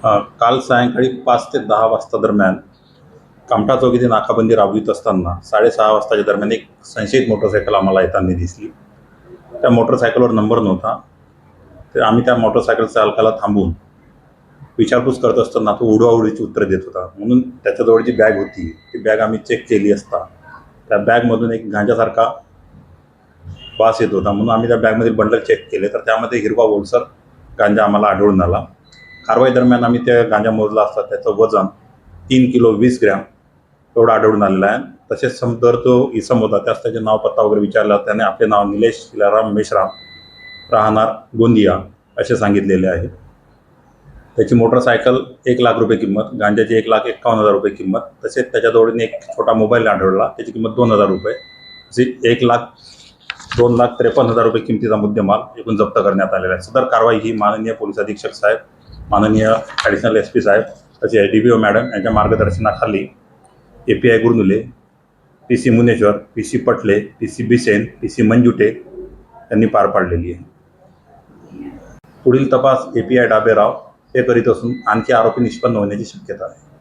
काल सायंकाळी 5 ते 10 वाजता दरम्यान कामठा चौक येथे नाकाबंदी राबवित असताना 6:30 वाजताच्या दरम्यान एक संशयित मोटरसायकल आम्हाला येताना दिसली. त्या मोटरसायकलवर नंबर नव्हता. तर आम्ही त्या मोटरसायकल चालकाला थांबवून विचारपूस करत असताना तो उडवाउडवीची उत्तरं देत होता. म्हणून त्याच्याजवळ जी बॅग होती ती बॅग आम्ही चेक केली असता त्या बॅगमधून एक गांजासारखा वास येत होता. म्हणून आम्ही त्या बॅगमधील बंडल चेक केले तर त्यामध्ये हिरवा ओलसर गांजा आम्हाला आढळून आला. कारवाई दरम्यान आम्ही त्या गांजा मोजला असता त्याचं वजन 3 किलो 20 ग्रॅम एवढं आढळून आलेलं आहे. तसेच समोर तो इसम होता त्यास त्याचे नाव पत्ता वगैरे विचारला. त्याने आपले नाव निलेश शिलाराम मेश्राम राहणार गोंदिया असे सांगितलेले आहे. त्याची मोटरसायकल 1,00,000 रुपये किंमत, गांजाची 1,51,000 रुपये किंमत, तसेच त्याच्याजवळून एक छोटा मोबाईल आढळला त्याची किंमत 2,000 रुपये, अशी 2,53,000 रुपये किमतीचा मुद्देमाल एकूण जप्त करण्यात आलेला आहे. सदर कारवाई ही माननीय पोलीस अधीक्षक साहेब, माननीय ॲडिशनल SP साहेब तसेच DPO मॅडम यांच्या मार्गदर्शनाखाली API Gurnule, PC Muneshwar, PC पटले, PC बिसेन, PC मंजुटे यांनी पार पाडलेली आहे. पुढील तपास API डाबेराव हे करीत असून आणखी आरोपी निष्पन्न होण्याची शक्यता आहे.